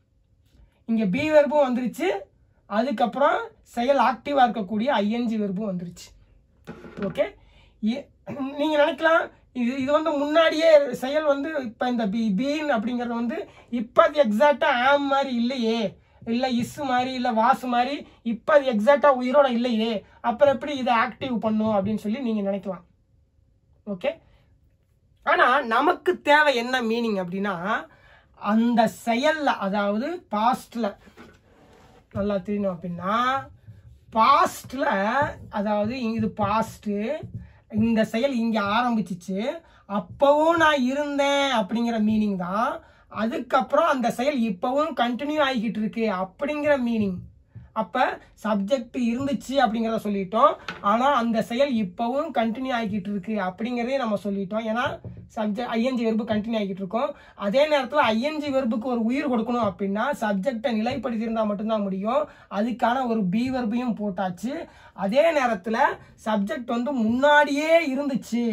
S1: இங்க பி வெர்பும் வந்துருச்சு, அதுக்கப்புறம் செயல் ஆக்டிவாக இருக்கக்கூடிய ஐஎன்ஜி வெர்பும் வந்துருச்சு. ஓகே, நீங்கள் நினைக்கலாம் இது வந்து முன்னாடியே செயல் வந்து இப்போ இந்த பீன் அப்படிங்கிறது வந்து இப்போ அது எக்ஸாக்டாக ஆம் மாதிரி இல்லையே, இல்லை இஸ் மாதிரி, இல்லை வாசு மாதிரி இப்போ அது எக்ஸாக்டாக உயிரோட இல்லையே, அப்புறம் எப்படி இதை ஆக்டிவ் பண்ணும் அப்படின்னு சொல்லி நீங்கள் நினைக்கலாம். ஓகே, ஆனால் நமக்கு தேவை என்ன மீனிங் அப்படின்னா, அந்த செயலில், அதாவது பாஸ்டில் நல்லா தெரியணும் அப்படின்னா, பாஸ்டில், அதாவது இது பாஸ்ட்டு, இந்த செயல் இங்கே ஆரம்பிச்சிச்சு, அப்போவும் நான் இருந்தேன் அப்படிங்கிற மீனிங் தான். அதுக்கப்புறம் அந்த செயல் இப்போவும் கண்டினியூ ஆகிக்கிட்டு இருக்கு அப்படிங்கிற மீனிங். அப்போ சப்ஜெக்ட் இருந்துச்சு அப்படிங்கிறத சொல்லிட்டோம், ஆனால் அந்த செயல் இப்போவும் கண்டினியூ ஆகிக்கிட்டு இருக்கு அப்படிங்கிறதே நம்ம சொல்லிட்டோம். ஏன்னா சப்ஜெக்ட் ஐஎன்ஜி வெர்பு கண்டினியூ ஆகிட்டு இருக்கோம். அதே நேரத்தில் ஐஎன்ஜி வெர்புக்கு ஒரு உயிர் கொடுக்கணும் அப்படின்னா சப்ஜெக்டை நிலைப்படுத்தியிருந்தால் மட்டும்தான் முடியும். அதுக்கான ஒரு பி வெர்பையும் போட்டாச்சு. அதே நேரத்தில் சப்ஜெக்ட் வந்து முன்னாடியே இருந்துச்சு,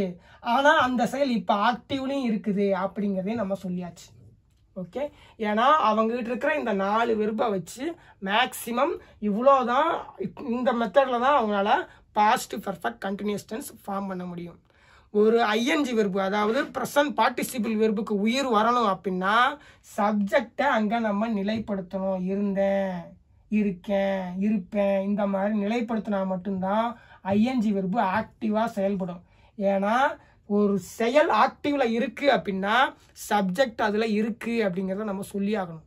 S1: ஆனால் அந்த செயல் இப்போ ஆக்டிவ்லையும் இருக்குது அப்படிங்கிறதையும் நம்ம சொல்லியாச்சு. ஓகே, ஏன்னா அவங்ககிட்ட இருக்கிற இந்த 4 வெர்பை வச்சு மேக்ஸிமம் இவ்வளோதான், இந்த மெத்தடில் தான் அவங்களால past perfect continuous tense form பண்ண முடியும். ஒரு ஐஎன்ஜி வெர்பு, அதாவது ப்ரெசன்ட் பார்ட்டிசிபிள் வெர்புக்கு உயிர் வரணும் அப்படின்னா சப்ஜெக்டை அங்கே நம்ம நிலைப்படுத்தணும். இருந்தேன், இருக்கேன், இருப்பேன், இந்த மாதிரி நிலைப்படுத்தினா மட்டும்தான் ஐஎன்ஜி வெர்பு ஆக்டிவாக செயல்படும். ஏன்னா ஒரு செயல் ஆக்டிவ்ல இருக்கு அப்படின்னா சப்ஜெக்ட் அதில் இருக்கு அப்படிங்கிறத நம்ம சொல்லி ஆகணும்.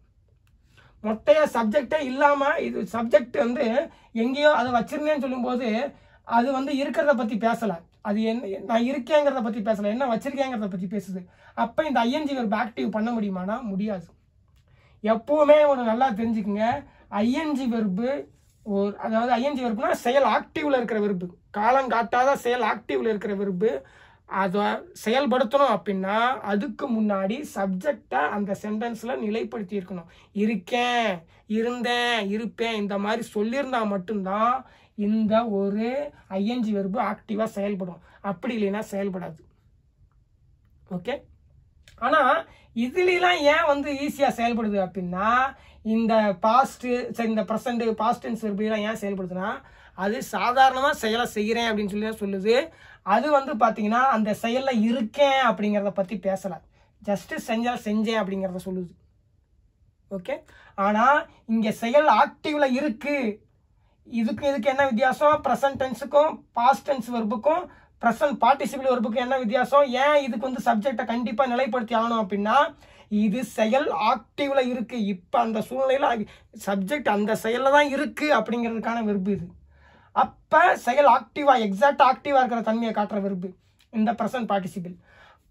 S1: மொட்டையா சப்ஜெக்டே இல்லாமல் இது சப்ஜெக்ட் வந்து எங்கேயோ அதை வச்சிருந்தேன்னு சொல்லும்போது அது வந்து இருக்கிறத பற்றி பேசலை, அது என்ன நான் இருக்கேங்கிறத பற்றி பேசலை, என்ன வச்சிருக்கேங்கிறத பற்றி பேசுது. அப்போ இந்த ஐஎன்ஜி வெர்பு ஆக்டிவ் பண்ண முடியுமானா முடியாது. எப்பவுமே ஒன்று நல்லா தெரிஞ்சுக்குங்க, ஐஎன்ஜி வெர்பு அதாவது ஐஎன்ஜி வெர்புனா செயல் ஆக்டிவ்ல இருக்கிற வெர்பு, காலங்காட்டாத செயல் ஆக்டிவ்ல இருக்கிற வெர்பு. அதை செயல்படுத்தணும் அப்படின்னா அதுக்கு முன்னாடி சப்ஜெக்டை அந்த சென்டென்ஸில் நிலைப்படுத்தி இருக்கணும். இருக்கேன், இருந்தேன், இருப்பேன், இந்த மாதிரி சொல்லியிருந்தா மட்டும்தான் இந்த ஒரு ஐஎன்ஜி வெர்பு ஆக்டிவாக செயல்படும். அப்படி இல்லைன்னா செயல்படாது. ஓகே, ஆனால் இதுலாம் ஏன் வந்து ஈஸியாக செயல்படுது அப்படின்னா, இந்த பாஸ்ட்டு, இந்த ப்ரெசண்ட், பாஸ்ட் டென்ஸ் வெர்புலாம் ஏன் செயல்படுதுன்னா அது சாதாரணமாக செயலை செய்கிறேன் அப்படின்னு சொல்லி தான் சொல்லுது. அது வந்து பார்த்தீங்கன்னா அந்த செயலில் இருக்கேன் அப்படிங்கிறத பற்றி பேசலை, ஜஸ்ட்டு செஞ்சேன் அப்படிங்கிறத சொல்லுது. ஓகே, ஆனால் இங்கே செயல் ஆக்டிவ்ல இருக்கு. இதுக்கு என்ன வித்தியாசம்? ப்ரெசன்ட் டென்ஸுக்கும் பாஸ்ட் டென்ஸ் வெர்புக்கும் ப்ரெசன்ட் பார்ட்டிசிபிள் வெர்புக்கும் என்ன வித்தியாசம்? ஏன் இதுக்கு வந்து சப்ஜெக்டை கண்டிப்பாக நிலைப்படுத்தி ஆகணும் அப்படின்னா இது செயல் ஆக்டிவ்ல இருக்கு. இப்போ அந்த சூழ்நிலையில் சப்ஜெக்ட் அந்த செயலில் தான் இருக்கு அப்படிங்கிறதுக்கான வெர்பு இது. அப்போ செயல் ஆக்டிவாக எக்ஸாக்டாக ஆக்டிவாக இருக்கிற தன்மையை காட்டுற வெர்பு இந்த ப்ரெசன்ட் பார்ட்டிசிபிள்.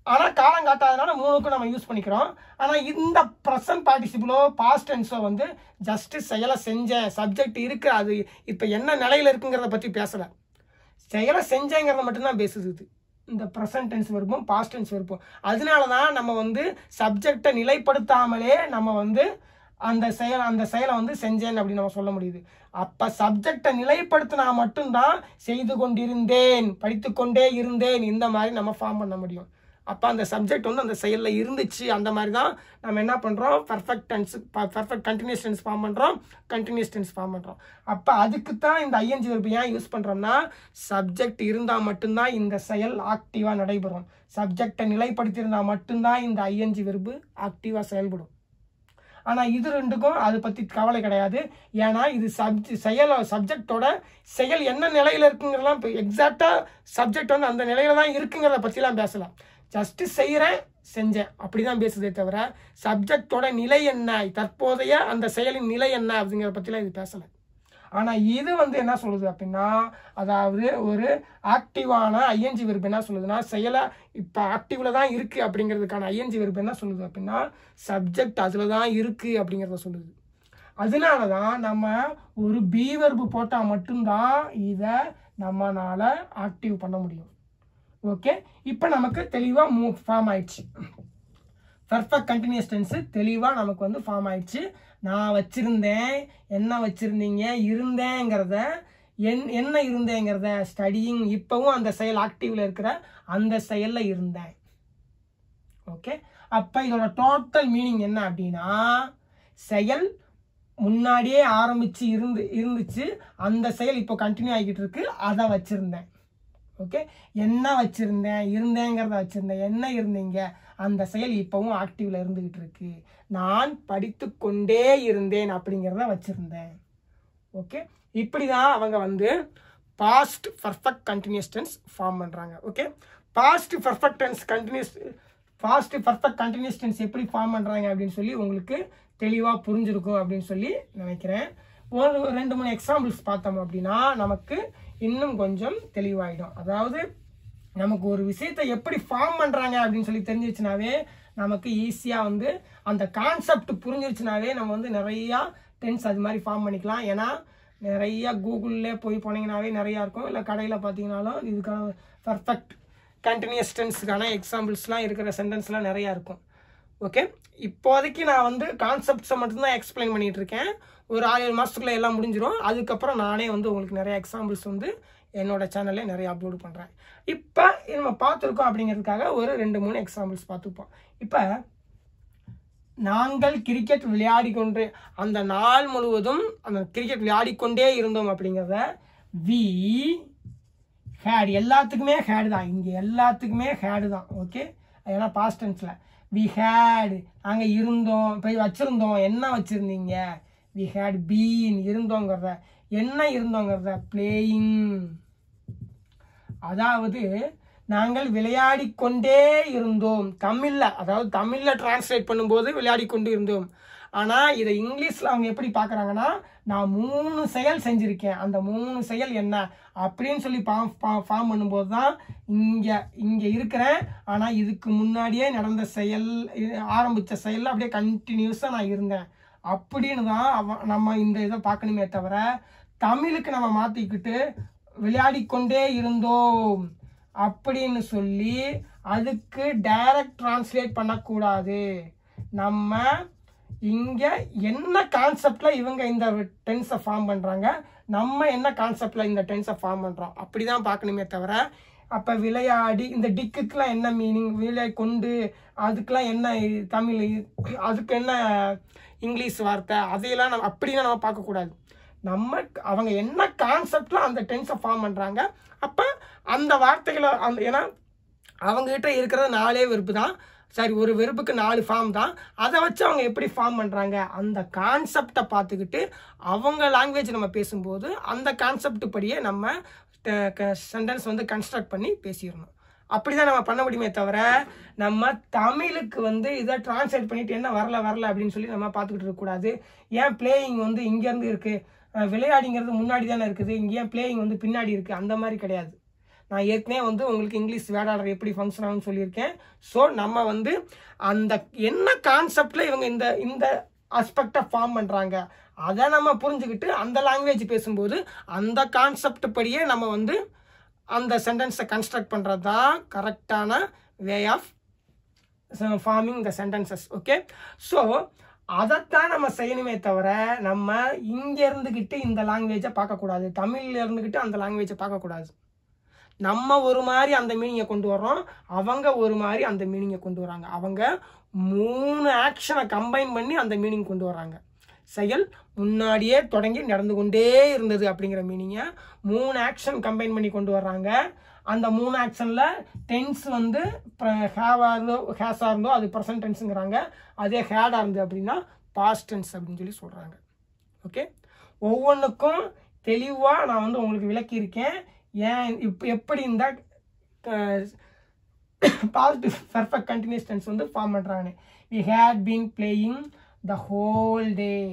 S1: ஆனால் காலம் காட்டாதனால 3க்கும் நம்ம யூஸ் பண்ணிக்கிறோம். ஆனால் இந்த ப்ரெசன்ட் பார்ட்டிசிபிளோ பாஸ்ட் டென்ஸோ வந்து ஜஸ்ட்டு செயலை செஞ்சேன், சப்ஜெக்ட் இருக்கு, அது இப்போ என்ன நிலையில் இருக்குங்கிறத பற்றி பேசலை, செயலை செஞ்சேங்கிறத மட்டும்தான் பேசுது இது இந்த ப்ரெசன்ட் டென்ஸ் வெர்பும் பாஸ்ட் டென்ஸ் வெர்பும். அதனால தான் நம்ம வந்து சப்ஜெக்டை நிலைப்படுத்தாமலே நம்ம வந்து அந்த செயலை வந்து செஞ்சேன் அப்படின்னு நம்ம சொல்ல முடியுது. அப்போ சப்ஜெக்டை நிலைப்படுத்தினா மட்டும்தான் செய்து கொண்டிருந்தேன், படித்து கொண்டே இருந்தேன், இந்த மாதிரி நம்ம ஃபார்ம் பண்ண முடியும். அப்போ அந்த சப்ஜெக்ட் வந்து அந்த செயலில் இருந்துச்சு, அந்த மாதிரி தான் நம்ம என்ன பண்ணுறோம், பெர்ஃபெக்ட் கண்டினியூஸ் டென்ஸ் ஃபார்ம் பண்ணுறோம். அப்போ அதுக்கு தான் இந்த ஐஎன்ஜி வெர்பு ஏன் யூஸ் பண்ணுறோம்னா சப்ஜெக்ட் இருந்தால் மட்டும்தான் இந்த செயல் ஆக்டிவாக நடைபெறும். சப்ஜெக்டை நிலைப்படுத்தியிருந்தால் மட்டும்தான் இந்த ஐஎன்ஜி வெர்பு ஆக்டிவாக செயல்படும். ஆனால் இது ரெண்டுக்கும் அதை பற்றி கவலை கிடையாது. ஏன்னா இது சப்ஜெக்டோட செயல் என்ன நிலையில் இருக்குங்கிறலாம் இப்போ எக்ஸாக்டாக சப்ஜெக்ட் வந்து அந்த நிலையில தான் இருக்குங்கிறத பற்றிலாம் பேசலாம். ஜஸ்ட்டு செஞ்சேன் அப்படி தான் பேசுதே தவிர சப்ஜெக்டோட நிலை என்ன, தற்போதைய அந்த செயலின் நிலை என்ன அப்படிங்கிறத பற்றிலாம் இது பேசலை. ஆனால் இது வந்து என்ன சொல்லுது அப்படின்னா, அதாவது ஒரு ஆக்டிவான ஐஎன்ஜி வெர்பு என்ன சொல்லுதுன்னா செயலை இப்போ ஆக்டிவில் தான் இருக்குது அப்படிங்கிறதுக்கான ஐஎன்ஜி வெர்பு என்ன சொல்லுது அப்படின்னா சப்ஜெக்ட் அதில் தான் இருக்குது அப்படிங்கிறத சொல்லுது. அதனால தான் நம்ம ஒரு பி வெர்பு போட்டால் மட்டும்தான் இதை நம்மளால் ஆக்டிவ் பண்ண முடியும். ஓகே, இப்போ நமக்கு தெளிவாக ஃபார்ம் ஆயிடுச்சு. பெர்ஃபெக்ட் கண்டினியூஸ் டென்ஸ் தெளிவாக நமக்கு வந்து ஃபார்ம் ஆயிடுச்சு. நான் வச்சுருந்தேன், என்ன வச்சுருந்தீங்க, இருந்தேங்கிறத என்ன இருந்தேங்கிறத ஸ்டடியிங், இப்போவும் அந்த செயல் ஆக்டிவில் இருக்கிற அந்த செயலில் இருந்தேன். ஓகே, அப்போ இதோட டோட்டல் மீனிங் என்ன அப்படின்னா செயல் முன்னாடியே ஆரம்பிச்சு இருந்துச்சு, அந்த செயல் இப்போ கண்டினியூ ஆகிட்டு இருக்கு, அதை வச்சிருந்தேன். ஓகே, என்ன வச்சிருந்தேன், இருந்தேங்கிறத வச்சிருந்தேன், என்ன இருந்தீங்க, அந்த செயல் இப்பவும் ஆக்டிவ்ல இருந்துகிட்டு இருக்கு. நான் படித்து கொண்டே இருந்தேன் அப்படிங்கிறத வச்சிருந்தேன். ஓகே, இப்படிதான் அவங்க வந்து past perfect continuous tense form பண்றாங்க. Okay, past perfect continuous tense எப்படி ஃபார்ம் பண்றாங்க அப்படின்னு சொல்லி உங்களுக்கு தெளிவா புரிஞ்சிருக்கும் அப்படின்னு சொல்லி நினைக்கிறேன். ஒரு 2-3 எக்ஸாம்பிள்ஸ் பார்த்தோம் அப்படின்னா நமக்கு இன்னும் கொஞ்சம் தெளிவாயிடும். அதாவது நமக்கு ஒரு விஷயத்தை எப்படி ஃபார்ம் பண்றாங்க அப்படின்னு சொல்லி தெரிஞ்சிருச்சுனாவே நமக்கு ஈஸியா வந்து அந்த கான்செப்ட் புரிஞ்சிருச்சுனாவே நம்ம வந்து நிறைய டென்ஸ் அது மாதிரி ஃபார்ம் பண்ணிக்கலாம். ஏன்னா நிறைய கூகுள்ல போய் போனீங்கன்னாவே நிறைய இருக்கும், இல்லை கடையில் பார்த்தீங்கன்னாலும் இதுக்கான பர்ஃபெக்ட் கண்டினியூஸ் டென்ஸுக்கான எக்ஸாம்பிள்ஸ்லாம் இருக்கிற சென்டென்ஸ்லாம் நிறையா இருக்கும். ஓகே, இப்போதைக்கு நான் வந்து கான்செப்ட்ஸை மட்டும்தான் எக்ஸ்பிளைன் பண்ணிட்டு இருக்கேன். ஒரு 6-7 மாதத்துக்குள்ள எல்லாம் முடிஞ்சிடும். அதுக்கப்புறம் நானே வந்து உங்களுக்கு நிறைய எக்ஸாம்பிள்ஸ் வந்து என்னோட சேனல்ல நிறைய அப்லோடு பண்ணுறேன். இப்போ நம்ம பார்த்துருக்கோம் அப்படிங்கிறதுக்காக ஒரு 2-3 எக்ஸாம்பிள்ஸ் பார்த்துப்போம். இப்போ நாங்கள் கிரிக்கெட் விளையாடிக்கொண்டே, அந்த நாள் முழுவதும் அந்த கிரிக்கெட் விளையாடிக்கொண்டே இருந்தோம் அப்படிங்கிறத வி ஹேட், எல்லாத்துக்குமே ஹேடு தான், இங்கே எல்லாத்துக்குமே ஹேடு தான். ஓகே, ஏன்னா பாஸ்ட் டென்ஸில் வி ஹேட் நாங்கள் இருந்தோம், இப்போ வச்சுருந்தோம், என்ன வச்சுருந்தீங்க, வி ஹேட் பீன் இருந்தோங்கிறத, என்ன இருந்தோங்கிறத பிளேயிங். அதாவது நாங்கள் விளையாடி கொண்டே இருந்தோம் தமிழ்ல, அதாவது தமிழ்ல டிரான்ஸ்லேட் பண்ணும்போது விளையாடி கொண்டு இருந்தோம். ஆனா இதை இங்கிலீஷ்ல அவங்க எப்படி பாக்குறாங்கன்னா, நான் 3 செயல் செஞ்சிருக்கேன், அந்த 3 செயல் என்ன அப்படின்னு சொல்லி ஃபார்ம் பண்ணும்போது தான் இங்க இருக்கிறேன், ஆனா இதுக்கு முன்னாடியே நடந்த செயல், ஆரம்பிச்ச செயல் அப்படியே கண்டினியூஸா நான் இருந்தேன் அப்படின்னு தான் நம்ம இந்த இதை பார்க்கணுமே தவிர தமிழுக்கு நம்ம மாத்திக்கிட்டு விளையாடி கொண்டே இருந்தோம் அப்படின்னு சொல்லி அதுக்கு டைரக்ட் டிரான்ஸ்லேட் பண்ணக்கூடாது. நம்ம இங்க என்ன கான்செப்ட்ல இவங்க இந்த டென்ஸை ஃபார்ம் பண்றாங்க, நம்ம என்ன கான்செப்ட்ல இந்த டென்ஸை ஃபார்ம் பண்றோம் அப்படிதான் பார்க்கணுமே தவிர, அப்ப விளையாடி இந்த டிக்குக்கெல்லாம் என்ன மீனிங், விளையாடி கொண்டு அதுக்கெல்லாம் என்ன தமிழ், அதுக்கு என்ன இங்கிலீஷ் வார்த்தை, அதையெல்லாம் நம்ம அப்படின்னா நம்ம பார்க்கக்கூடாது. அவங்க என்ன கான்செப்ட்ல அந்த டென்ஸை ஃபார்ம் பண்றாங்க, அப்ப அந்த வார்த்தைகளை அந்த, ஏன்னா அவங்க கிட்ட இருக்கிறது 4 வெர்பு தான், சரி ஒரு வெர்புக்கு 4 ஃபார்ம் தான், அதை வச்சு அவங்க எப்படி ஃபார்ம் பண்றாங்க அந்த கான்செப்டை பார்த்துக்கிட்டு அவங்க லாங்குவேஜ் நம்ம பேசும்போது அந்த கான்செப்ட் படியே நம்ம சென்டென்ஸ் வந்து கன்ஸ்ட்ரக்ட் பண்ணி பேசிடணும். அப்படிதான் நம்ம பண்ண முடியுமே தவிர நம்ம தமிழுக்கு வந்து இதை டிரான்ஸ்லேட் பண்ணிட்டு என்ன வரல அப்படின்னு சொல்லி நம்ம பார்த்துக்கிட்டு இருக்கக்கூடாது. ஏன் பிளேயிங் வந்து இங்கேருந்து இருக்கு, விளையாடிங்கிறது முன்னாடி தானே இருக்குது, இங்கே ஏன் பிளேயிங் வந்து பின்னாடி இருக்கு, அந்த மாதிரி கிடையாது. நான் ஏற்கனவே வந்து உங்களுக்கு இங்கிலீஷ் வேர்ட் ஆர்டர் எப்படி ஃபங்க்ஷன் ஆகும்னு சொல்லியிருக்கேன். ஸோ நம்ம வந்து அந்த என்ன கான்செப்ட்ல இவங்க இந்த ஆஸ்பெக்டை ஃபார்ம் பண்றாங்க அதை நம்ம புரிஞ்சுக்கிட்டு அந்த லாங்குவேஜ் பேசும்போது அந்த கான்செப்ட் படியே நம்ம வந்து அந்த சென்டென்ஸை கன்ஸ்ட்ரக்ட் பண்றது தான் கரெக்டான way of forming the sentences. Okay, so அதைத்தான் நம்ம செய்யணுமே தவிர நம்ம இங்க இருந்துகிட்டு இந்த லாங்குவேஜை பார்க்கக்கூடாது, தமிழ்ல இருந்துகிட்டு அந்த லாங்குவேஜை பார்க்கக்கூடாது. நம்ம ஒரு மாதிரி அந்த மீனிங்கை கொண்டு வர்றோம், அவங்க ஒரு மாதிரி அந்த மீனிங்கை கொண்டு வராங்க. அவங்க 3 ஆக்ஷனை கம்பைன் பண்ணி அந்த மீனிங் கொண்டு வராங்க. செயல் முன்னாடியே தொடங்கி நடந்து கொண்டே இருந்தது அப்படிங்கிற மீனிங்கை 3 ஆக்ஷன் கம்பைன் பண்ணி கொண்டு வர்றாங்க. அந்த 3 ஆக்ஷன்ல டென்ஸ் வந்து ஹேஸா இருந்தோ அது ப்ரெசன்ட் டென்ஸுங்கிறாங்க, அதே ஹேடா இருந்து அப்படின்னா பாஸ்ட் டென்ஸ் அப்படின்னு சொல்லி சொல்றாங்க. ஓகே, ஒவ்வொன்றுக்கும் தெளிவா நான் வந்து உங்களுக்கு விளக்கியிருக்கேன். ஏன் இப்போ எப்படி இந்த பாஸ்ட் பர்ஃபெக்ட் கண்டினியூஸ் டென்ஸ் வந்து ஃபார்ம் பண்றாங்க. we had been playing the whole day,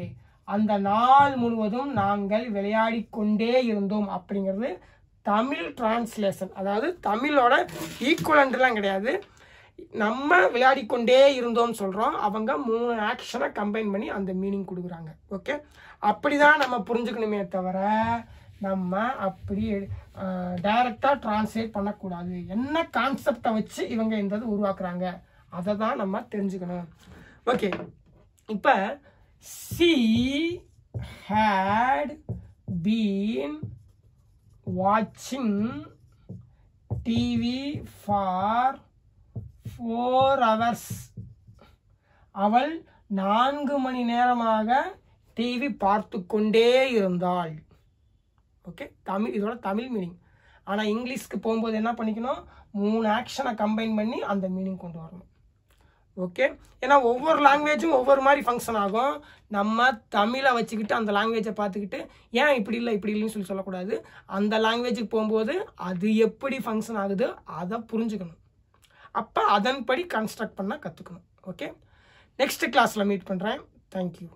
S1: அந்த நாள் முழுவதும் நாங்கள் விளையாடி கொண்டே இருந்தோம் அப்படிங்கிறது தமிழ் டிரான்ஸ்லேஷன். அதாவது தமிழோட ஈக்குவலண்ட்லாம் கிடையாது, நம்ம விளையாடி கொண்டே இருந்தோம் சொல்றோம், அவங்க 3 ஆக்ஷனை கம்பைன் பண்ணி அந்த மீனிங் கொடுக்குறாங்க. ஓகே, அப்படிதான் நம்ம புரிஞ்சுக்கணுமே தவிர நம்ம அப்படி டைரக்டா டிரான்ஸ்லேட் பண்ணக்கூடாது. என்ன கான்செப்டை வச்சு இவங்க இந்த உருவாக்குறாங்க அதை தான் நம்ம தெரிஞ்சுக்கணும். ஓகே, இப்போ she had been watching TV for 4 hours, அவள் 4 மணி நேரமாக டிவி பார்த்து கொண்டே இருந்தால். ஓகே, தமிழ் இதோட தமிழ் மீனிங். ஆனால் இங்கிலீஷ்க்கு போகும்போது என்ன பண்ணிக்கணும், 3 ஆக்ஷனை கம்பைன் பண்ணி அந்த மீனிங் கொண்டு வரணும். ஓகே, ஏன்னா ஒவ்வொரு லாங்குவேஜும் ஒவ்வொரு மாதிரி ஃபங்க்ஷன் ஆகும். நம்ம தமிழை வச்சுக்கிட்டு அந்த லாங்குவேஜை பார்த்துக்கிட்டு ஏன் இப்படி இல்லை இப்படி இல்லைன்னு சொல்லக்கூடாது. அந்த லாங்குவேஜுக்கு போகும்போது அது எப்படி ஃபங்க்ஷன் ஆகுது அதை புரிஞ்சுக்கணும். அப்போ அதன்படி கன்ஸ்ட்ரக்ட் பண்ண கற்றுக்கணும். ஓகே, நெக்ஸ்ட் கிளாஸில் மீட் பண்ணுறேன். தேங்க்யூ.